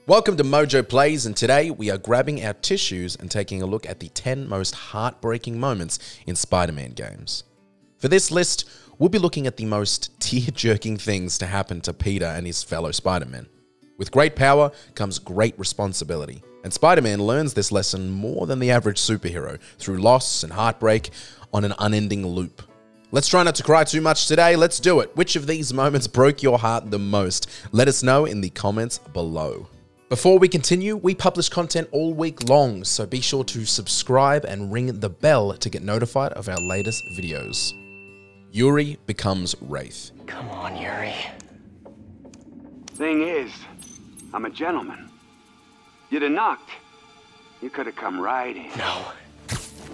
Welcome to MojoPlays, and today we are grabbing our tissues and taking a look at the 10 most heartbreaking moments in Spider-Man games. For this list, we'll be looking at the most tear-jerking things to happen to Peter and his fellow Spider-Men. With great power comes great responsibility, and Spider-Man learns this lesson more than the average superhero through loss and heartbreak on an unending loop. Let's try not to cry too much today. Let's do it. Which of these moments broke your heart the most? Let us know in the comments below. Before we continue, we publish content all week long, so be sure to subscribe and ring the bell to get notified of our latest videos. Yuri becomes Wraith. Come on, Yuri. Thing is, I'm a gentleman. You'd have knocked. You could have come right in. No.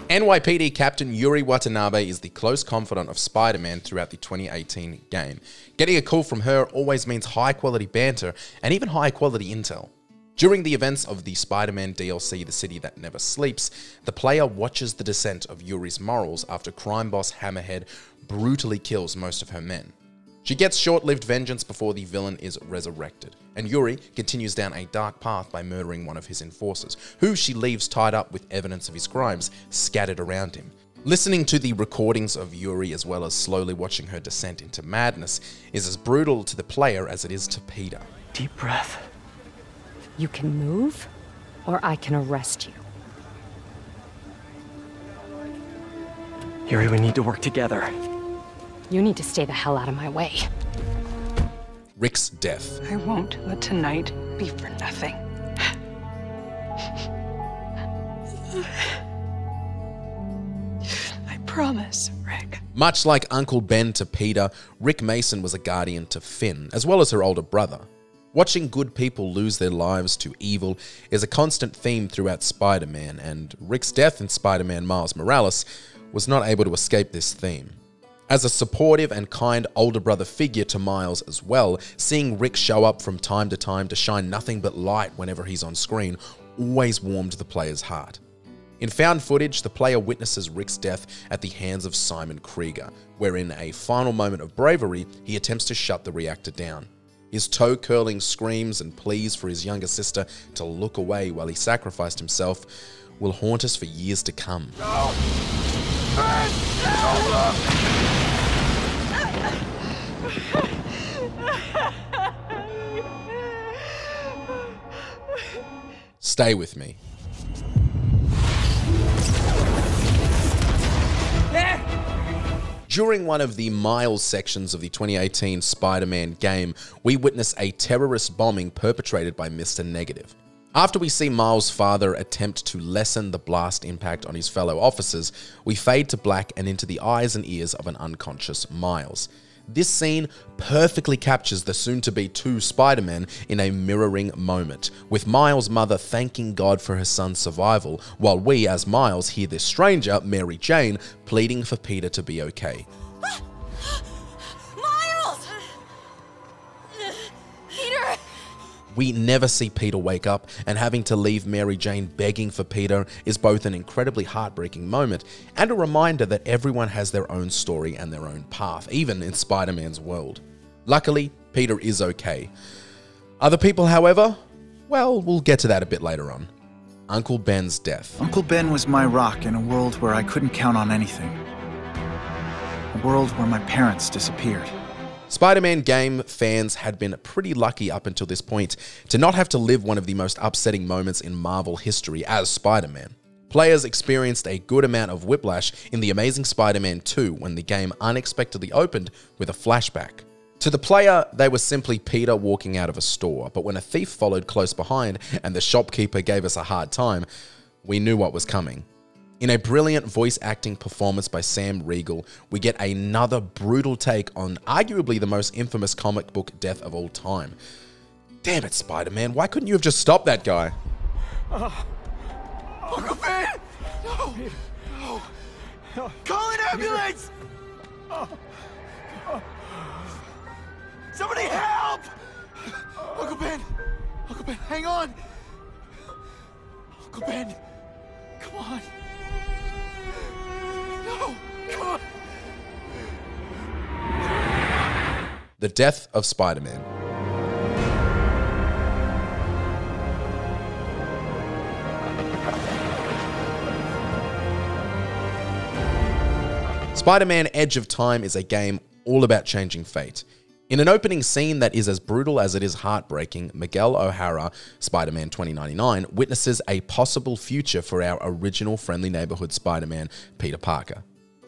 NYPD Captain Yuri Watanabe is the close confidant of Spider-Man throughout the 2018 game. Getting a call from her always means high-quality banter and even high-quality intel. During the events of the Spider-Man DLC The City That Never Sleeps, the player watches the descent of Yuri's morals after crime boss Hammerhead brutally kills most of her men. She gets short-lived vengeance before the villain is resurrected, and Yuri continues down a dark path by murdering one of his enforcers, who she leaves tied up with evidence of his crimes scattered around him. Listening to the recordings of Yuri as well as slowly watching her descent into madness is as brutal to the player as it is to Peter. Deep breath. You can move, or I can arrest you. Yuri, we need to work together. You need to stay the hell out of my way. Rick's death. I won't let tonight be for nothing. I promise, Rick. Much like Uncle Ben to Peter, Rick Mason was a guardian to Finn, as well as her older brother. Watching good people lose their lives to evil is a constant theme throughout Spider-Man, and Rick's death in Spider-Man Miles Morales was not able to escape this theme. As a supportive and kind older brother figure to Miles as well, seeing Rick show up from time to shine nothing but light whenever he's on screen always warmed the player's heart. In found footage, the player witnesses Rick's death at the hands of Simon Krieger, where in a final moment of bravery, he attempts to shut the reactor down. His toe-curling screams and pleas for his younger sister to look away while he sacrificed himself will haunt us for years to come. No! Ben! No, Stay with me. During one of the Miles sections of the 2018 Spider-Man game, we witness a terrorist bombing perpetrated by Mr. Negative. After we see Miles' father attempt to lessen the blast impact on his fellow officers, we fade to black and into the eyes and ears of an unconscious Miles. This scene perfectly captures the soon-to-be two Spider-Men in a mirroring moment, with Miles' mother thanking God for her son's survival, while we, as Miles, hear this stranger, Mary Jane, pleading for Peter to be okay. Miles! Peter! We never see Peter wake up, and having to leave Mary Jane begging for Peter is both an incredibly heartbreaking moment and a reminder that everyone has their own story and their own path, even in Spider-Man's world. Luckily, Peter is okay. Other people, however, well, we'll get to that a bit later on. Uncle Ben's death. Uncle Ben was my rock in a world where I couldn't count on anything. A world where my parents disappeared. Spider-Man game fans had been pretty lucky up until this point to not have to live one of the most upsetting moments in Marvel history as Spider-Man. Players experienced a good amount of whiplash in The Amazing Spider-Man 2 when the game unexpectedly opened with a flashback. To the player, they were simply Peter walking out of a store, but when a thief followed close behind and the shopkeeper gave us a hard time, we knew what was coming. In a brilliant voice acting performance by Sam Riegel, we get another brutal take on arguably the most infamous comic book death of all time. Damn it, Spider-Man, why couldn't you have just stopped that guy? Uncle Ben! No! No! Call an ambulance! Somebody help! Uncle Ben! Uncle Ben, hang on! Uncle Ben! Come on! No! Come on! The death of Spider-Man. Spider-Man Edge of Time is a game all about changing fate. In an opening scene that is as brutal as it is heartbreaking, Miguel O'Hara, Spider-Man 2099, witnesses a possible future for our original friendly neighborhood Spider-Man, Peter Parker.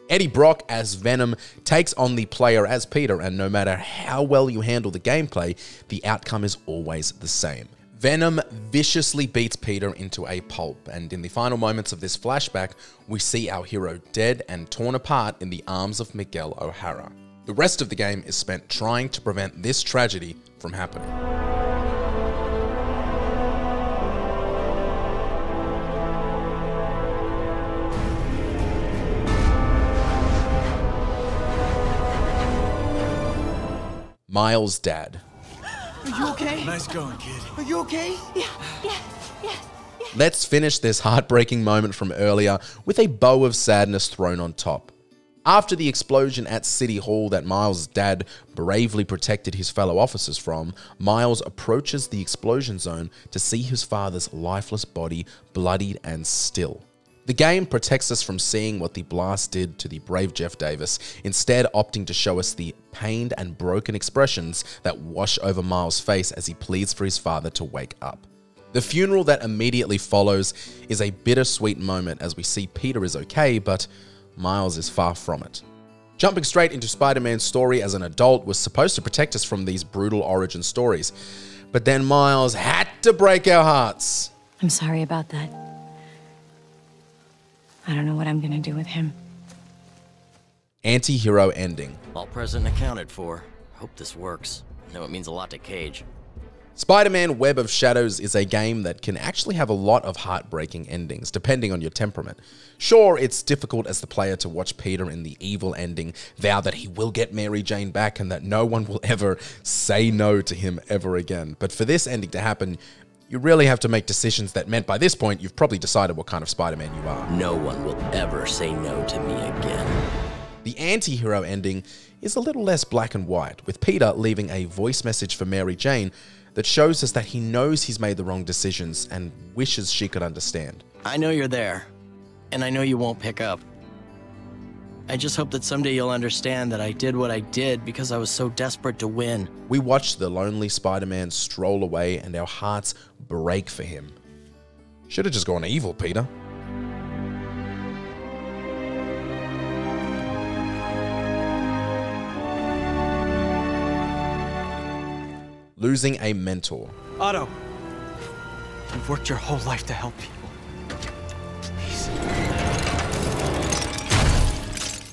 Eddie Brock as Venom takes on the player as Peter, and no matter how well you handle the gameplay, the outcome is always the same. Venom viciously beats Peter into a pulp, and in the final moments of this flashback, we see our hero dead and torn apart in the arms of Miguel O'Hara. The rest of the game is spent trying to prevent this tragedy from happening. Miles' dad. Are you okay? Nice going, kid. Are you okay? Yeah. Let's finish this heartbreaking moment from earlier with a bow of sadness thrown on top. After the explosion at City Hall that Miles' dad bravely protected his fellow officers from, Miles approaches the explosion zone to see his father's lifeless body bloodied and still. The game protects us from seeing what the blast did to the brave Jeff Davis, instead opting to show us the pained and broken expressions that wash over Miles' face as he pleads for his father to wake up. The funeral that immediately follows is a bittersweet moment as we see Peter is okay, but Miles is far from it. Jumping straight into Spider-Man's story as an adult was supposed to protect us from these brutal origin stories, but then Miles had to break our hearts. I'm sorry about that. I don't know what I'm gonna do with him. Anti-hero ending. All present and accounted for. Hope this works. I know it means a lot to Cage. Spider-Man Web of Shadows is a game that can actually have a lot of heartbreaking endings, depending on your temperament. Sure, it's difficult as the player to watch Peter in the evil ending vow that he will get Mary Jane back and that no one will ever say no to him ever again. But for this ending to happen, you really have to make decisions that meant by this point you've probably decided what kind of Spider-Man you are. No one will ever say no to me again. The anti-hero ending is a little less black and white, with Peter leaving a voice message for Mary Jane that shows us that he knows he's made the wrong decisions and wishes she could understand. I know you're there, and I know you won't pick up. I just hope that someday you'll understand that I did what I did because I was so desperate to win. We watch the lonely Spider-Man stroll away and our hearts break for him. Should have just gone evil, Peter. Losing a mentor. Otto, you've worked your whole life to help people. Please.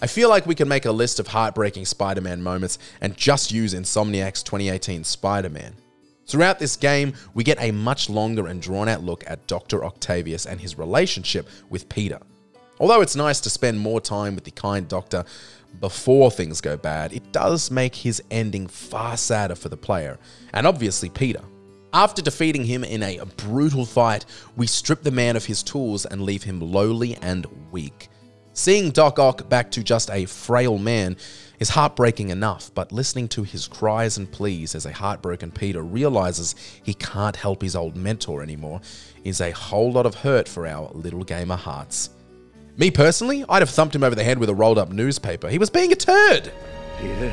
I feel like we can make a list of heartbreaking Spider-Man moments and just use Insomniac's 2018 Spider-Man. Throughout this game, we get a much longer and drawn-out look at Dr. Octavius and his relationship with Peter. Although it's nice to spend more time with the kind doctor before things go bad, it does make his ending far sadder for the player, and obviously Peter. After defeating him in a brutal fight, we strip the man of his tools and leave him lowly and weak. Seeing Doc Ock back to just a frail man is heartbreaking enough, but listening to his cries and pleas as a heartbroken Peter realizes he can't help his old mentor anymore is a whole lot of hurt for our little gamer hearts. Me personally, I'd have thumped him over the head with a rolled up newspaper. He was being a turd. Peter.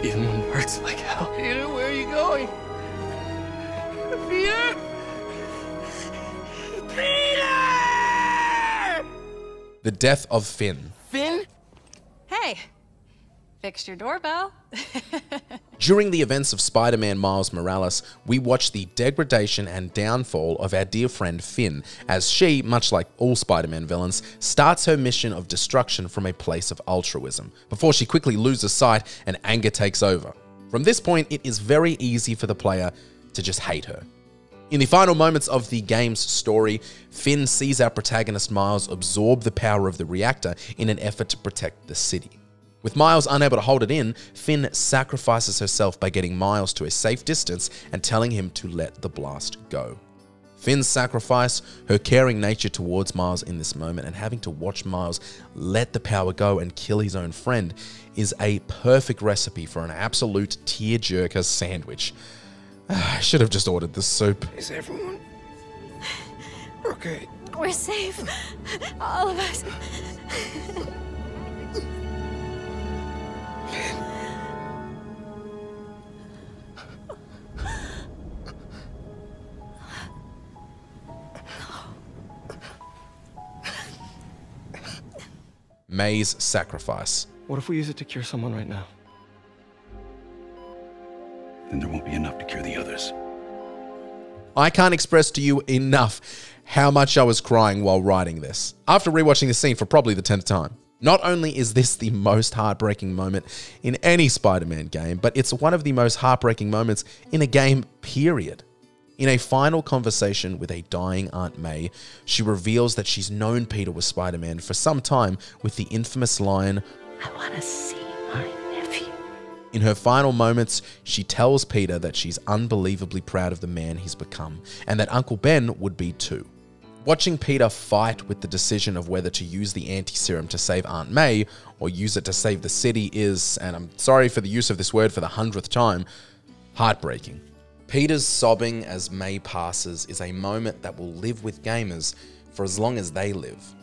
Even when it hurts like hell. Peter, where are you going? Peter! Peter! The death of Finn. Finn? Hey, fixed your doorbell. During the events of Spider-Man Miles Morales, we watch the degradation and downfall of our dear friend Finn, as she, much like all Spider-Man villains, starts her mission of destruction from a place of altruism, before she quickly loses sight and anger takes over. From this point, it is very easy for the player to just hate her. In the final moments of the game's story, Finn sees our protagonist Miles absorb the power of the reactor in an effort to protect the city. With Miles unable to hold it in, Finn sacrifices herself by getting Miles to a safe distance and telling him to let the blast go. Finn's sacrifice, her caring nature towards Miles in this moment, and having to watch Miles let the power go and kill his own friend is a perfect recipe for an absolute tearjerker sandwich. I should have just ordered the soup. Is everyone okay? We're safe. All of us. May's sacrifice. What if we use it to cure someone right now? Then there won't be enough to cure the others. I can't express to you enough how much I was crying while writing this, after rewatching the scene for probably the 10th time. Not only is this the most heartbreaking moment in any Spider-Man game, but it's one of the most heartbreaking moments in a game, period. In a final conversation with a dying Aunt May, she reveals that she's known Peter was Spider-Man for some time with the infamous line, I want to see my nephew. In her final moments, she tells Peter that she's unbelievably proud of the man he's become, and that Uncle Ben would be too. Watching Peter fight with the decision of whether to use the anti-serum to save Aunt May or use it to save the city is, and I'm sorry for the use of this word for the 100th time, heartbreaking. Peter's sobbing as May passes is a moment that will live with gamers for as long as they live.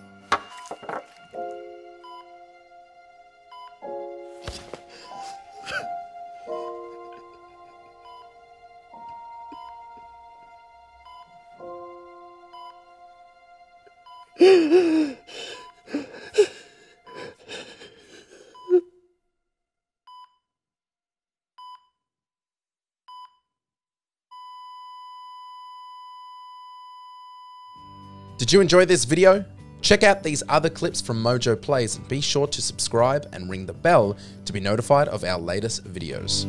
Did you enjoy this video? Check out these other clips from MojoPlays and be sure to subscribe and ring the bell to be notified of our latest videos.